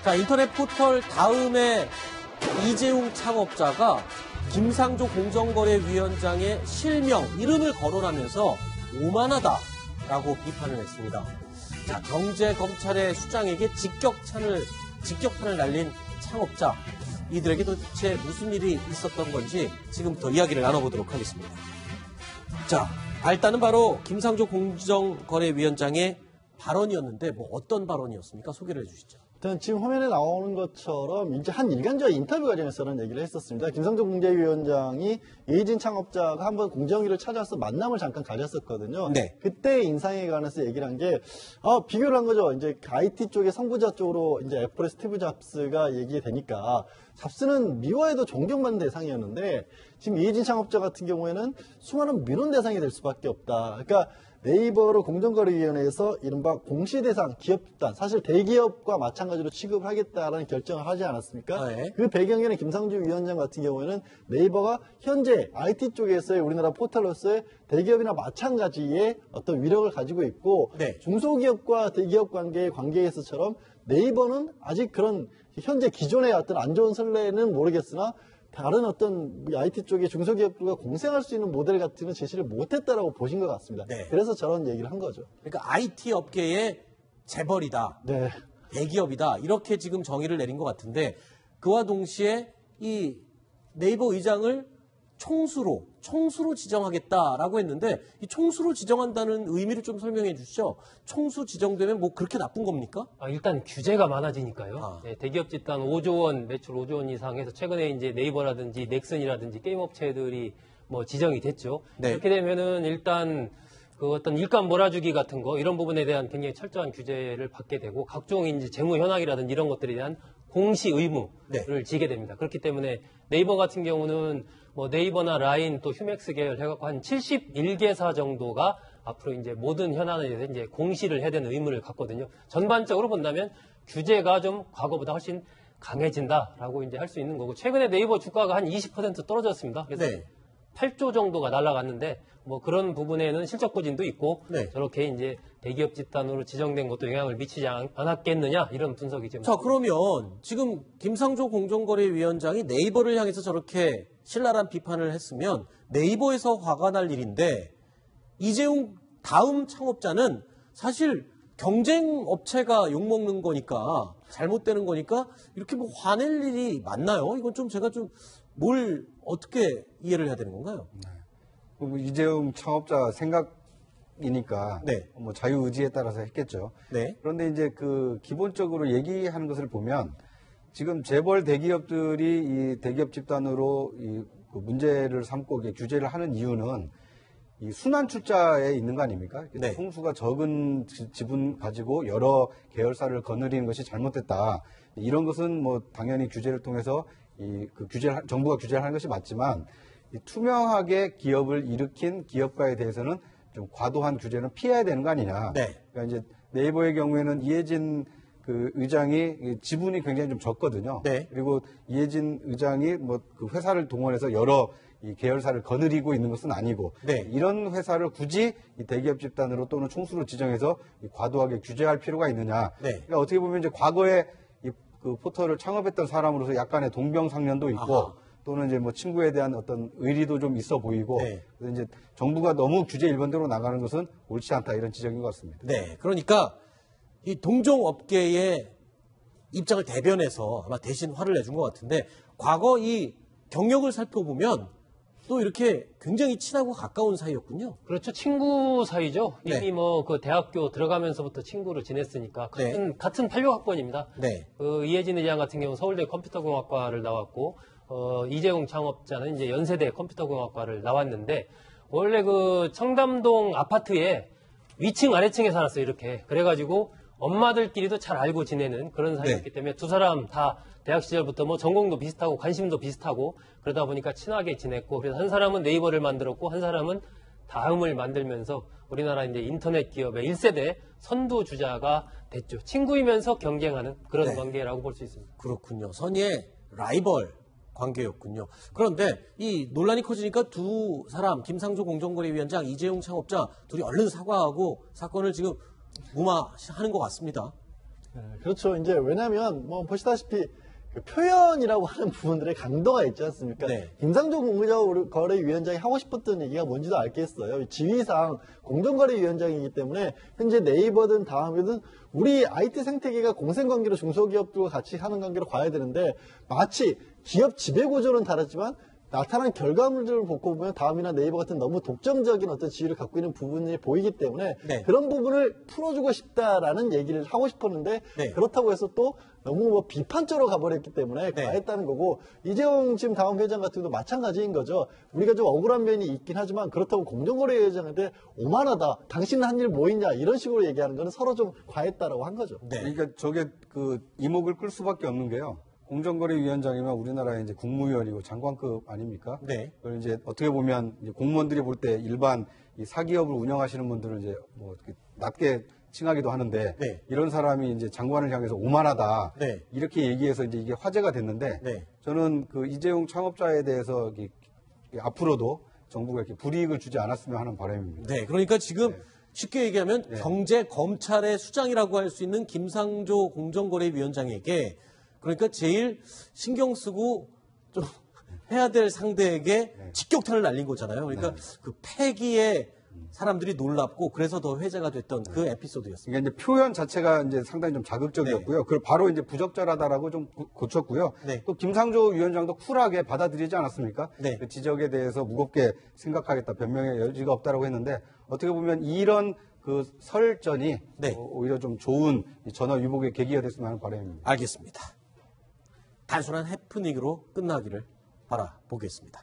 자, 인터넷 포털 다음에 이재용 창업자가 김상조 공정거래위원장의 실명, 이름을 거론하면서 오만하다라고 비판을 했습니다. 자, 경제 검찰의 수장에게 직격탄을 날린 창업자, 이들에게 도대체 무슨 일이 있었던 건지 지금부터 이야기를 나눠보도록 하겠습니다. 자, 일단은 바로 김상조 공정거래위원장의 발언이었는데 어떤 발언이었습니까? 소개를 해주시죠. 일단 지금 화면에 나오는 것처럼 이제 한 일간지와 인터뷰 과정에서 그런 얘기를 했었습니다. 김상조 공정위원장이 이해진 창업자가 한번 공정위를 찾아서 만남을 잠깐 가졌었거든요. 네. 그때 인상에 관해서 얘기를 한 게 비교를 한 거죠. 이제 IT 쪽에 선구자 쪽으로 이제 애플의 스티브 잡스가 얘기되니까 잡스는 미워해도 존경받는 대상이었는데 지금 이해진 창업자 같은 경우에는 수많은 민원 대상이 될 수밖에 없다. 그러니까 네이버를 공정거래위원회에서 이른바 공시대상 기업 집단, 사실 대기업과 마찬가지로 취급을 하겠다라는 결정을 하지 않았습니까? 네. 그 배경에는 김상조 위원장 같은 경우에는 네이버가 현재 IT 쪽에서의 우리나라 포털로서의 대기업이나 마찬가지의 어떤 위력을 가지고 있고 네. 중소기업과 대기업 관계의 관계에서처럼 네이버는 아직 그런 현재 기존의 어떤 안 좋은 선례는 모르겠으나 다른 어떤 IT 쪽의 중소기업들과 공생할 수 있는 모델 같은 건 제시를 못했다라고 보신 것 같습니다. 네. 그래서 저런 얘기를 한 거죠. 그러니까 IT 업계의 재벌이다, 네. 대기업이다, 이렇게 지금 정의를 내린 것 같은데, 그와 동시에 이 네이버 의장을 총수로 지정하겠다라고 했는데, 이 총수로 지정한다는 의미를 좀 설명해 주시죠. 총수 지정되면 그렇게 나쁜 겁니까? 일단 규제가 많아지니까요. 네, 대기업 집단 5조 원, 매출 5조 원 이상 해서 최근에 이제 네이버라든지 넥슨이라든지 게임 업체들이 지정이 됐죠. 네. 그렇게 되면은 일단 그 어떤 일감 몰아주기 같은 거 이런 부분에 대한 굉장히 철저한 규제를 받게 되고 각종 이제 재무 현황이라든지 이런 것들에 대한 공시 의무를 지게 됩니다. 그렇기 때문에 네이버 같은 경우는 네이버나 라인 또 휴맥스 계열 해갖고 한 71개사 정도가 앞으로 이제 모든 현안에 대해서 이제 공시를 해야 되는 의무를 갖거든요. 전반적으로 본다면 규제가 좀 과거보다 훨씬 강해진다라고 이제 할 수 있는 거고, 최근에 네이버 주가가 한 20% 떨어졌습니다. 그래서 네. 8조 정도가 날아갔는데 그런 부분에는 실적 부진도 있고 네. 저렇게 이제 대기업 집단으로 지정된 것도 영향을 미치지 않았겠느냐 이런 분석이 좀. 자, 그러면 지금 김상조 공정거래위원장이 네이버를 향해서 저렇게 신랄한 비판을 했으면 네이버에서 화가 날 일인데, 이재용 다음 창업자는 사실 경쟁 업체가 욕먹는 거니까, 잘못되는 거니까 이렇게 화낼 일이 맞나요? 이건 좀 제가 좀 어떻게 이해를 해야 되는 건가요? 이재용 창업자 생각이니까 네. 자유의지에 따라서 했겠죠. 네. 그런데 이제 기본적으로 얘기하는 것을 보면 지금 재벌 대기업들이 이 대기업 집단으로 그 문제를 삼고 규제를 하는 이유는 이 순환 출자에 있는 거 아닙니까? 네. 총수가 적은 지분 가지고 여러 계열사를 거느리는 것이 잘못됐다. 이런 것은 당연히 규제를 통해서 정부가 규제를 하는 것이 맞지만, 투명하게 기업을 일으킨 기업가에 대해서는 좀 과도한 규제는 피해야 되는 거 아니냐. 네. 그러니까 이제 네이버의 경우에는 이해진 의장이 지분이 굉장히 좀 적거든요. 네. 그리고 이해진 의장이 그 회사를 동원해서 여러 이 계열사를 거느리고 있는 것은 아니고, 네. 이런 회사를 굳이 이 대기업 집단으로 또는 총수로 지정해서 과도하게 규제할 필요가 있느냐. 네. 그러니까 어떻게 보면 이제 과거에 그 포털을 창업했던 사람으로서 약간의 동병상련도 있고, 아하. 또는 이제 친구에 대한 어떤 의리도 좀 있어 보이고, 네. 그래서 이제 정부가 너무 규제 일반대로 나가는 것은 옳지 않다, 이런 지적인 것 같습니다. 네. 그러니까 이 동종업계의 입장을 대변해서 아마 대신 화를 내준 것 같은데, 과거 이 경력을 살펴보면 또 이렇게 굉장히 친하고 가까운 사이였군요. 그렇죠. 친구 사이죠. 네. 이미 그 대학교 들어가면서부터 친구를 지냈으니까 같은 86학번입니다. 네. 이해진 의장 같은 경우는 서울대 컴퓨터공학과를 나왔고, 이재용 창업자는 이제 연세대 컴퓨터공학과를 나왔는데, 원래 그 청담동 아파트에 위층 아래층에 살았어요. 이렇게. 그래가지고 엄마들끼리도 잘 알고 지내는 그런 사이였기 때문에 두 사람 다 대학 시절부터 전공도 비슷하고 관심도 비슷하고 그러다 보니까 친하게 지냈고, 그래서 한 사람은 네이버를 만들었고 한 사람은 다음을 만들면서 우리나라 이제 인터넷 기업의 1세대 선두주자가 됐죠. 친구이면서 경쟁하는 그런 관계라고 볼 수 있습니다. 그렇군요. 선의의 라이벌 관계였군요. 그런데 이 논란이 커지니까 두 사람, 김상조 공정거래위원장, 이재용 창업자 둘이 얼른 사과하고 사건을 지금 무마하는 것 같습니다. 네, 그렇죠. 이제 왜냐하면 뭐 보시다시피 그 표현이라고 하는 부분들의 강도가 있지 않습니까? 네. 김상조 공정거래위원장이 하고 싶었던 얘기가 뭔지도 알겠어요. 지위상 공정거래위원장이기 때문에 현재 네이버든 다음이든 우리 IT 생태계가 공생관계로 중소기업들과 같이 하는 관계로 가야 되는데 마치 기업 지배구조는 다르지만 나타난 결과물들을 보고 보면 다음이나 네이버 같은 너무 독점적인 어떤 지위를 갖고 있는 부분이 보이기 때문에 네. 그런 부분을 풀어주고 싶다라는 얘기를 하고 싶었는데 네. 그렇다고 해서 또 너무 뭐 비판적으로 가버렸기 때문에 네. 과했다는 거고 이재용 지금 다음 회장 같은 경우도 마찬가지인 거죠. 우리가 좀 억울한 면이 있긴 하지만 그렇다고 공정거래위원장한테 오만하다. 당신은 한 일 뭐 있냐 이런 식으로 얘기하는 거는 서로 좀 과했다라고 한 거죠. 네. 그러니까 저게 그 이목을 끌 수밖에 없는 게요. 공정거래위원장이면 우리나라의 이제 국무위원이고 장관급 아닙니까? 네. 그걸 이제 어떻게 보면 이제 공무원들이 볼 때 일반 이 사기업을 운영하시는 분들은 이제 뭐 이렇게 낮게 칭하기도 하는데 네. 이런 사람이 이제 장관을 향해서 오만하다 네. 이렇게 얘기해서 이제 이게 화제가 됐는데 네. 저는 그 이재용 창업자에 대해서 앞으로도 정부가 이렇게 불이익을 주지 않았으면 하는 바람입니다. 네, 그러니까 지금 쉽게 얘기하면 경제 검찰의 수장이라고 할 수 있는 김상조 공정거래위원장에게 그러니까 제일 신경 쓰고 좀 해야 될 상대에게 직격탄을 날린 거잖아요. 그러니까 그 패기에 사람들이 놀랍고 그래서 더 회자가 됐던 그 에피소드였습니다. 그러니까 이제 표현 자체가 이제 상당히 좀 자극적이었고요. 그걸 바로 이제 부적절하다라고 좀 고쳤고요. 네. 또 김상조 위원장도 쿨하게 받아들이지 않았습니까? 네. 그 지적에 대해서 무겁게 생각하겠다, 변명의 여지가 없다라고 했는데 어떻게 보면 이런 그 설전이 네. 오히려 좀 좋은 이 전화 위복의 계기가 됐으면 하는 바람입니다. 알겠습니다. 단순한 해프닝으로 끝나기를 바라보겠습니다.